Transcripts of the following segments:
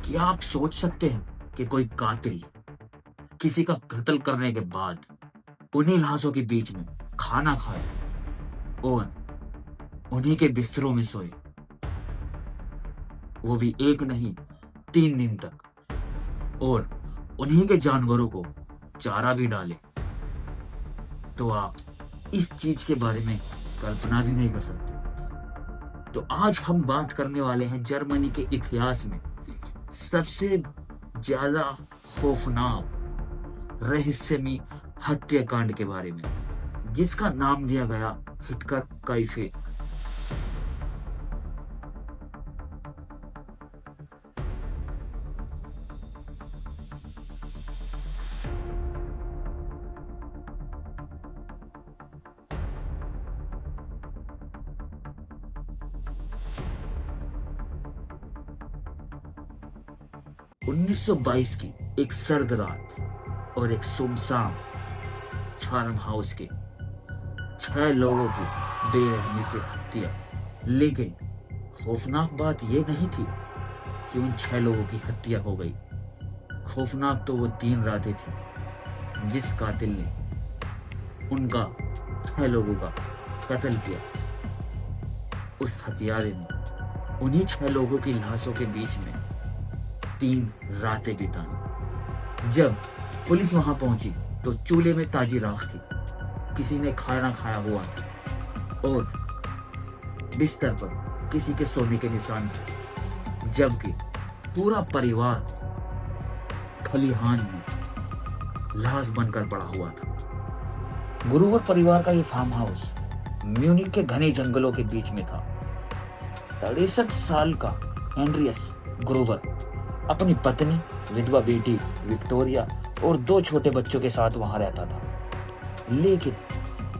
क्या आप सोच सकते हैं कि कोई कातिल किसी का कत्ल करने के बाद उन्हीं लाशों के बीच में खाना खाए और उन्हीं के बिस्तरों में सोए, वो भी एक नहीं 3 दिन तक, और उन्हीं के जानवरों को चारा भी डाले, तो आप इस चीज के बारे में कल्पना भी नहीं कर सकते। तो आज हम बात करने वाले हैं जर्मनी के इतिहास में सबसे ज्यादा खौफनाक रहस्यमयी हत्याकांड के बारे में, जिसका नाम दिया गया हिटलर कैफे। उन्नीस सौ 22 की एक सर्द रात और एक सुनसान फार्म हाउस के 6 लोगों की बेरहमी से हत्या। लेकिन खौफनाक बात यह नहीं थी कि उन 6 लोगों की हत्या हो गई। खौफनाक तो वो 3 रातें थी जिस कातिल ने उनका 6 लोगों का कत्ल किया। उस हत्यारे ने उन्हीं 6 लोगों की लाशों के बीच में 3 रातें बिताई। जब पुलिस वहां पहुंची तो चूल्हे में ताजी राख थी, किसी ने खाना खाया हुआ था और बिस्तर पर किसी के सोने के निशान थे, जबकि पूरा परिवार खलिहान में लाश बनकर पड़ा हुआ था। गुरुवर परिवार का ये फार्म हाउस म्यूनिक के घने जंगलों के बीच में था। 63 साल का एंड्रियस ग्रोवर अपनी पत्नी, विधवा बेटी विक्टोरिया और 2 छोटे बच्चों के साथ वहां रहता था। लेकिन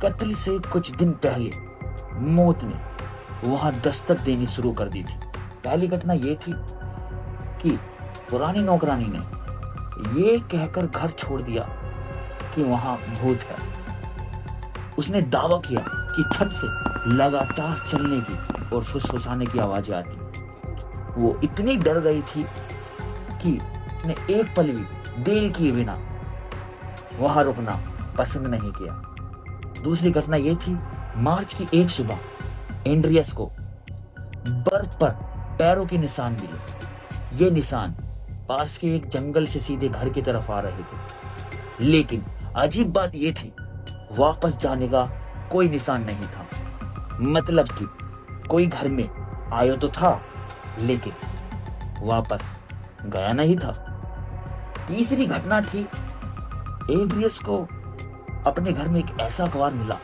कत्ल से कुछ दिन पहले मौत ने वहां दस्तक देनी शुरू कर दी थी। पहली घटना यह थी कि पुरानी नौकरानी ने यह कहकर घर छोड़ दिया कि वहां भूत है। उसने दावा किया कि छत से लगातार चलने की और फुसफुसाने की आवाजें आती। वो इतनी डर गई थी कि उसने एक पल भी देर किए बिना वहां रुकना पसंद नहीं किया। दूसरी घटना यह थी, मार्च की एक सुबह एंड्रियस को बर्फ पर पैरों के निशान मिले। ये निशान पास के एक जंगल से सीधे घर की तरफ आ रहे थे। लेकिन अजीब बात यह थी, वापस जाने का कोई निशान नहीं था। मतलब कि कोई घर में आया तो था, लेकिन वापस गया नहीं था। तीसरी घटना थी, एड्रियस को अपने घर में एक ऐसा अखबार मिला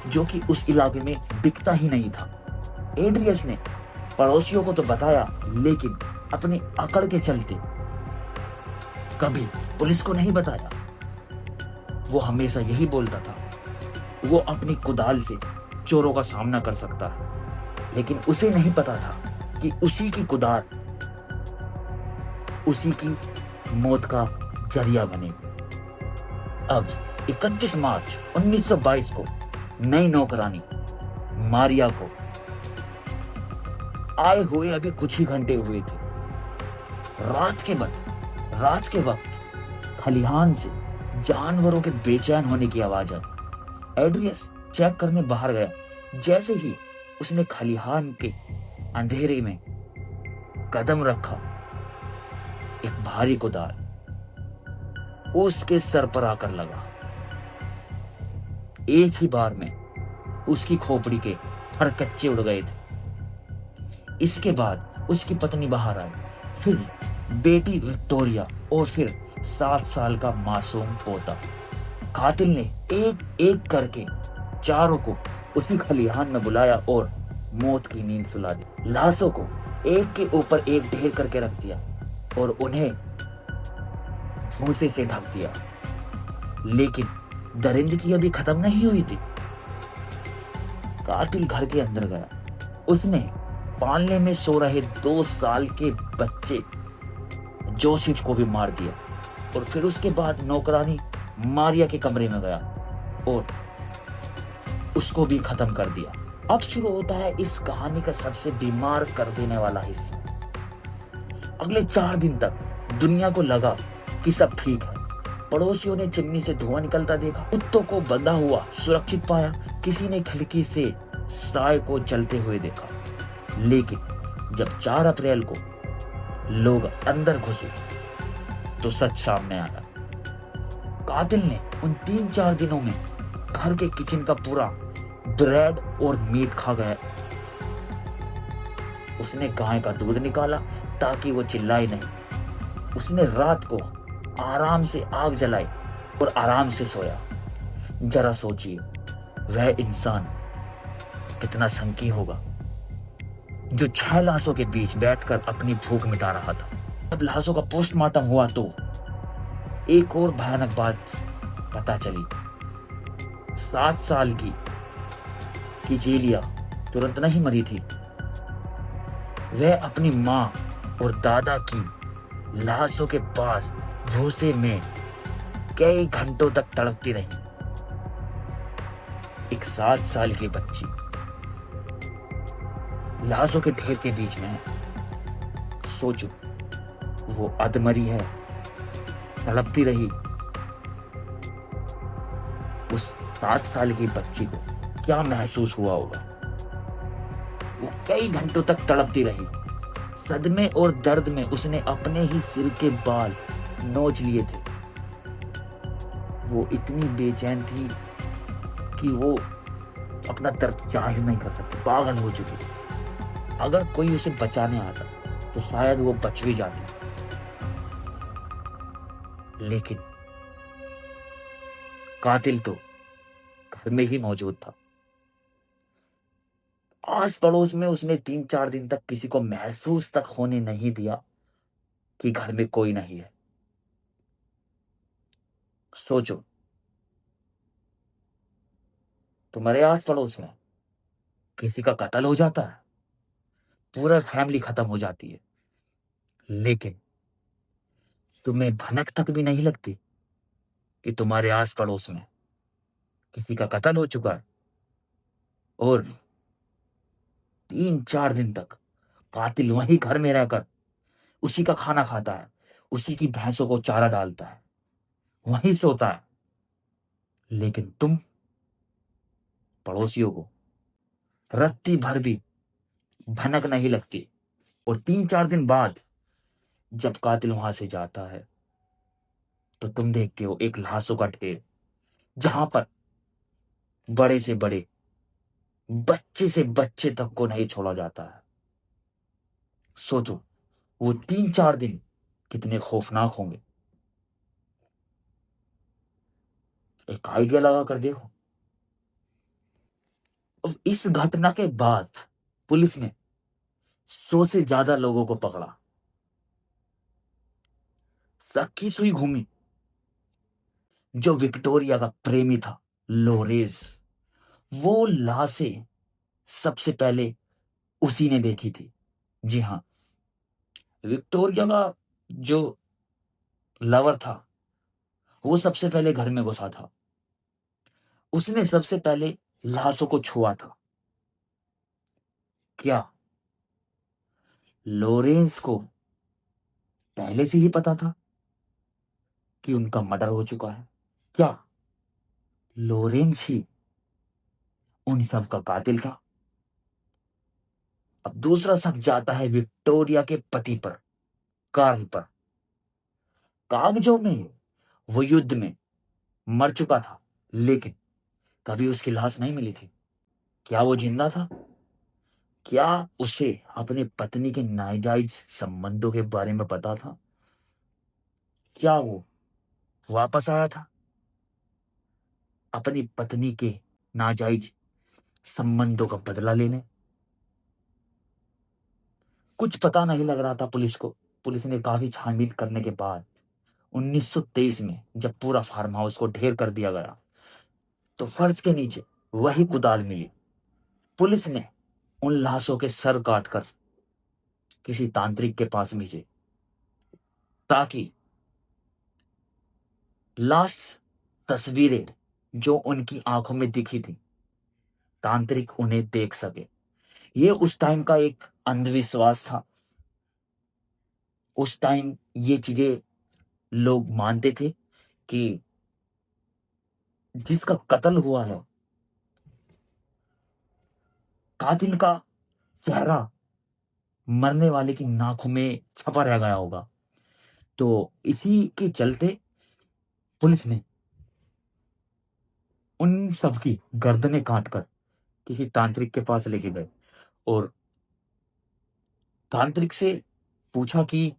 जो कि उस इलाके में बिकता ही नहीं था। एड्रियस ने पड़ोसियों को तो बताया, लेकिन अपनी अकड़ के चलते कभी पुलिस को नहीं बताया। वो हमेशा यही बोलता था वो अपनी कुदाल से चोरों का सामना कर सकता है, लेकिन उसे नहीं पता था कि उसी की कुदाल उसी की मौत का जरिया बनेगी। अब 31 मार्च 1922 को नई नौकरानी मारिया को आए हुए अभी कुछ ही घंटे हुए थे। रात के वक्त खलिहान से जानवरों के बेचैन होने की आवाज आई। एड्रियस चेक करने बाहर गया। जैसे ही उसने खलिहान के अंधेरे में कदम रखा, एक भारी कुदाल उसके सर पर आकर लगा। एक ही बार में उसकी खोपड़ी के फरकच्चे उड़ गए थे। इसके बाद उसकी पत्नी बाहर आई, फिर बेटी विक्टोरिया और फिर 7 साल का मासूम पोता। कातिल ने एक एक करके चारों को उसी खलिहान में बुलाया और मौत की नींद सुला दी। लाशों को एक के ऊपर एक ढेर करके रख दिया और उन्हें भूसे से ढक दिया। लेकिन दरिंदगी अभी खत्म नहीं हुई थी। कातिल घर के अंदर गया। उसने पालने में सो रहे 2 साल के बच्चे जोसेफ को भी मार दिया और फिर उसके बाद नौकरानी मारिया के कमरे में गया और उसको भी खत्म कर दिया। अब शुरू होता है इस कहानी का सबसे बीमार कर देने वाला हिस्सा। अगले 4 दिन तक दुनिया को लगा कि सब ठीक है। पड़ोसियों ने चिमनी से धुआं निकलता देखा, कुत्तों को बंधा हुआ सुरक्षित पाया, किसी ने खिड़की से साय को चलते हुए देखा। लेकिन जब 4 अप्रैल को लोग अंदर घुसे तो सच सामने आया। कातिल ने उन 3-4 दिनों में घर के किचन का पूरा ब्रेड और मीट खा गया। उसने गाय का दूध निकाला ताकि वो चिल्लाए नहीं। उसने रात को आराम से आग जलाई और आराम से सोया। जरा सोचिए, वह इंसान कितना संकी होगा जो 6 लाशों के बीच बैठकर अपनी भूख मिटा रहा था। जब लाशों का पोस्टमार्टम हुआ तो एक और भयानक बात पता चली। 7 साल की किजेलिया तुरंत नहीं मरी थी। वह अपनी माँ और दादा की लाशों के पास भूसे में कई घंटों तक तड़पती रही। एक 7 साल की बच्ची लाशों के ढेर के बीच में है। सोचो, वो अधमरी है, तड़पती रही। उस 7 साल की बच्ची को क्या महसूस हुआ होगा। वो कई घंटों तक तड़पती रही। सदमे और दर्द में उसने अपने ही सिर के बाल नोच लिए थे। वो इतनी बेचैन थी कि वो अपना दर्द जाहिर नहीं कर सकती, पागल हो चुकी थी। अगर कोई उसे बचाने आता तो शायद वो बच भी जाती, लेकिन कातिल तो घर में ही मौजूद था। आस पड़ोस में उसने 3-4 दिन तक किसी को महसूस तक होने नहीं दिया कि घर में कोई नहीं है। सोचो, तुम्हारे आस पड़ोस में किसी का कत्ल हो जाता है, पूरा फैमिली खत्म हो जाती है, लेकिन तुम्हें भनक तक भी नहीं लगती कि तुम्हारे आस पड़ोस में किसी का कत्ल हो चुका है। और 3-4 दिन तक कातिल वही घर में रहकर उसी का खाना खाता है, उसी की भैंसों को चारा डालता है, वहीं सोता है। लेकिन तुम पड़ोसियों को रत्ती भर भी भनक नहीं लगती। और 3-4 दिन बाद जब कातिल वहां से जाता है तो तुम देखते हो एक लाशों का ढेर, जहां पर बड़े से बड़े, बच्चे से बच्चे तक को नहीं छोड़ा जाता है। सोचो, वो 3-4 दिन कितने खौफनाक होंगे। एक आइडिया लगा कर देखो। अब इस घटना के बाद पुलिस ने 100 से ज्यादा लोगों को पकड़ा। सखी सुई घूमी। जो विक्टोरिया का प्रेमी था, लोरेस, वो लाशें सबसे पहले उसी ने देखी थी। जी हाँ, विक्टोरिया का जो लवर था वो सबसे पहले घर में घुसा था। उसने सबसे पहले लाशों को छुआ था। क्या लॉरेंस को पहले से ही पता था कि उनका मर्डर हो चुका है? क्या लॉरेंस ही उन सब का कातिल था? अब दूसरा शक जाता है विक्टोरिया के पति पर, कार्ल पर। कागजों में वो युद्ध में मर चुका था, लेकिन कभी उसकी लाश नहीं मिली थी। क्या वो जिंदा था? क्या उसे अपने पत्नी के नाजायज संबंधों के बारे में पता था? क्या वो वापस आया था अपनी पत्नी के नाजायज संबंधों का बदला लेने? कुछ पता नहीं लग रहा था पुलिस को। पुलिस ने काफी छानबीन करने के बाद 1923 में जब पूरा फार्म हाउस को ढेर कर दिया गया तो फर्श के नीचे वही कुदाल मिली। पुलिस ने उन लाशों के सर काटकर किसी तांत्रिक के पास भेजे ताकि लास्ट तस्वीरें जो उनकी आंखों में दिखी थी, तांत्रिक उन्हें देख सके। ये उस टाइम का एक अंधविश्वास था। उस टाइम ये चीजें लोग मानते थे कि जिसका कत्ल हुआ है, कातिल का चेहरा मरने वाले की नाखों में छपा रह गया होगा। तो इसी के चलते पुलिस ने उन सबकी गर्दनें काटकर किसी तांत्रिक के पास लेके गए और तांत्रिक से पूछा कि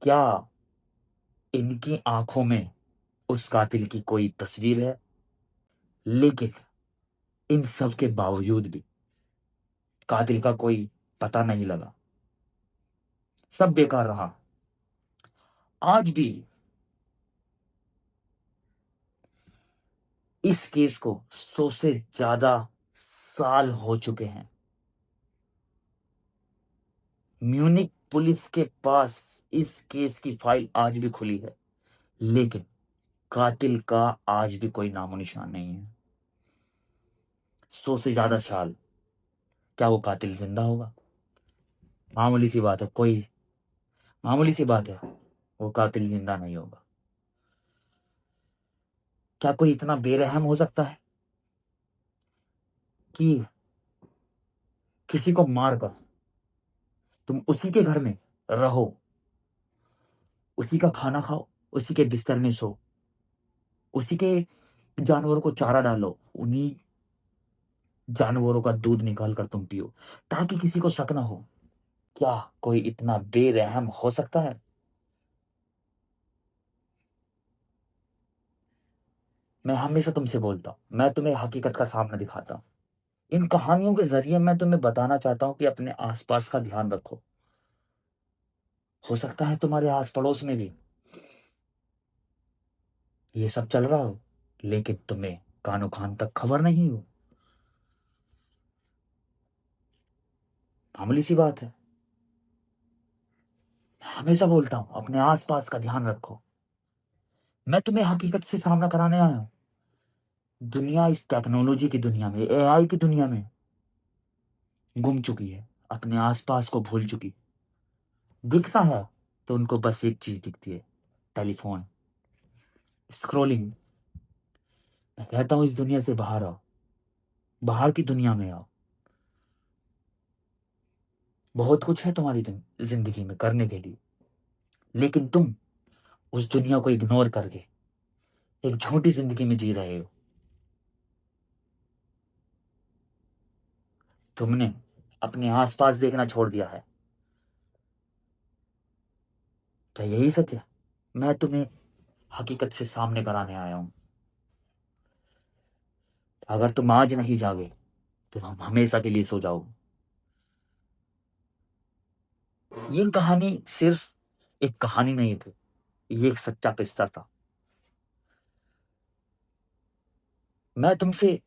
क्या इनकी आंखों में उस कातिल की कोई तस्वीर है। लेकिन इन सब के बावजूद भी कातिल का कोई पता नहीं लगा, सब बेकार रहा। आज भी इस केस को 100 से ज्यादा साल हो चुके हैं। म्यूनिक पुलिस के पास इस केस की फाइल आज भी खुली है, लेकिन कातिल का आज भी कोई नामो निशान नहीं है। 100 से ज्यादा साल, क्या वो कातिल जिंदा होगा? मामूली सी बात है, कोई मामूली सी बात है, वो कातिल जिंदा नहीं होगा। क्या कोई इतना बेरहम हो सकता है कि किसी को मारकर तुम उसी के घर में रहो, उसी का खाना खाओ, उसी के बिस्तर में सो, उसी के जानवरों को चारा डालो, उन्हीं जानवरों का दूध निकाल कर तुम पियो, ताकि किसी को शक ना हो? क्या कोई इतना बेरहम हो सकता है? मैं हमेशा तुमसे बोलता हूं, मैं तुम्हें हकीकत का सामना दिखाता हूं। इन कहानियों के जरिए मैं तुम्हें बताना चाहता हूं कि अपने आसपास का ध्यान रखो। हो सकता है तुम्हारे आस पड़ोस में भी ये सब चल रहा हो, लेकिन तुम्हें कानो कान तक खबर नहीं हो। मामूली सी बात है। हमेशा बोलता हूं अपने आसपास का ध्यान रखो। मैं तुम्हें हकीकत से सामना कराने आया हूं। दुनिया इस टेक्नोलॉजी की दुनिया में, एआई की दुनिया में गुम चुकी है, अपने आसपास को भूल चुकी। दिखता है तो उनको बस एक चीज दिखती है, टेलीफोन, स्क्रोलिंग। मैं कहता हूं इस दुनिया से बाहर आओ, बाहर की दुनिया में आओ। बहुत कुछ है तुम्हारी जिंदगी में करने के लिए, लेकिन तुम उस दुनिया को इग्नोर करके एक झूठी जिंदगी में जी रहे हो। तुमने अपने आसपास देखना छोड़ दिया है। क्या यही सच है? मैं तुम्हें हकीकत से सामने कराने आया हूं। अगर तुम आज नहीं जागे तो हम हमेशा के लिए सो जाओगे। ये कहानी सिर्फ एक कहानी नहीं थी, ये एक सच्चा किस्सा था। मैं तुमसे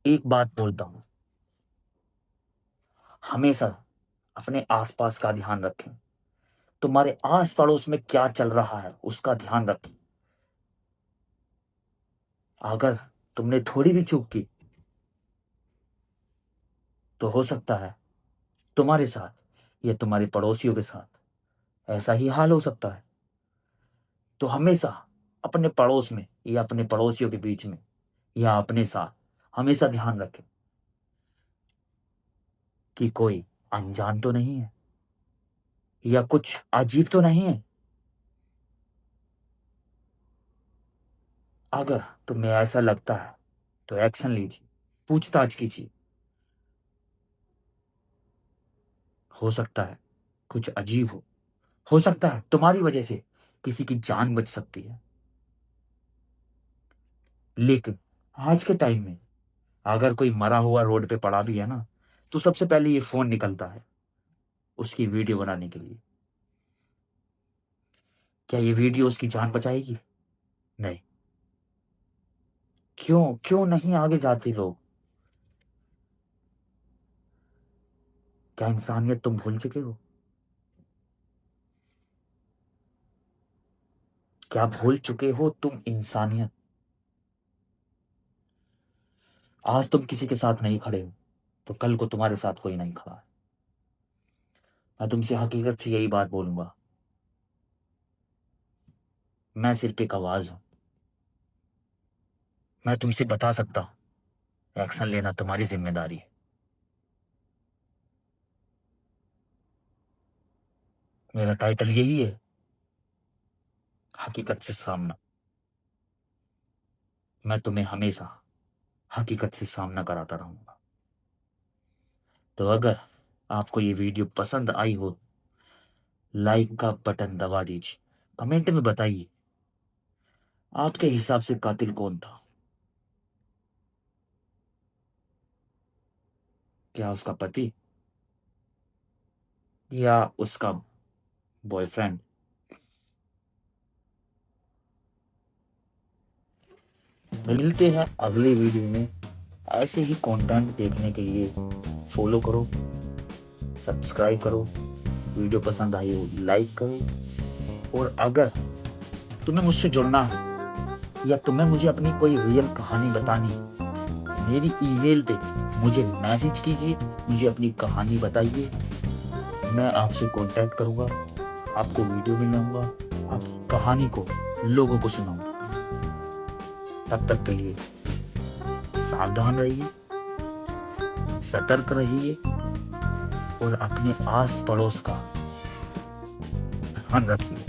एक बात बोलता हूं, हमेशा अपने आसपास का ध्यान रखें। तुम्हारे आस पड़ोस में क्या चल रहा है उसका ध्यान रखें। अगर तुमने थोड़ी भी चूक की तो हो सकता है तुम्हारे साथ या तुम्हारे पड़ोसियों के साथ ऐसा ही हाल हो सकता है। तो हमेशा अपने पड़ोस में या अपने पड़ोसियों के बीच में या अपने साथ हमेशा ध्यान रखें कि कोई अनजान तो नहीं है या कुछ अजीब तो नहीं है। अगर तुम्हें ऐसा लगता है तो एक्शन लीजिए, पूछताछ कीजिए। हो सकता है कुछ अजीब हो सकता है तुम्हारी वजह से किसी की जान बच सकती है। लेकिन आज के टाइम में अगर कोई मरा हुआ रोड पे पड़ा भी है ना, तो सबसे पहले ये फोन निकलता है उसकी वीडियो बनाने के लिए। क्या ये वीडियो उसकी जान बचाएगी? नहीं। क्यों क्यों नहीं आगे जाते लोग? क्या इंसानियत तुम भूल चुके हो? क्या भूल चुके हो तुम इंसानियत? आज तुम किसी के साथ नहीं खड़े हो तो कल को तुम्हारे साथ कोई नहीं खड़ा है। मैं तुमसे हकीकत से यही बात बोलूंगा। मैं सिर्फ एक आवाज हूं। मैं तुमसे बता सकता हूं, एक्शन लेना तुम्हारी जिम्मेदारी है। मेरा टाइटल यही है, हकीकत से सामना। मैं तुम्हें हमेशा हकीकत से सामना कराता रहूंगा। तो अगर आपको ये वीडियो पसंद आई हो, लाइक का बटन दबा दीजिए। कमेंट में बताइए आपके हिसाब से कातिल कौन था। क्या उसका पति या उसका बॉयफ्रेंड? मिलते हैं अगले वीडियो में। ऐसे ही कंटेंट देखने के लिए फॉलो करो, सब्सक्राइब करो, वीडियो पसंद आई हो लाइक करो। और अगर तुम्हें मुझसे जुड़ना है या तुम्हें मुझे अपनी कोई रियल कहानी बतानी है, मेरी ईमेल पे मुझे मैसेज कीजिए, मुझे अपनी कहानी बताइए। मैं आपसे कांटेक्ट करूंगा, आपको वीडियो में लाऊंगा, आपकी कहानी को लोगों को सुनाऊंगा। तब तक के लिए सावधान रहिए, सतर्क रहिए और अपने आस पड़ोस का ध्यान रखिए।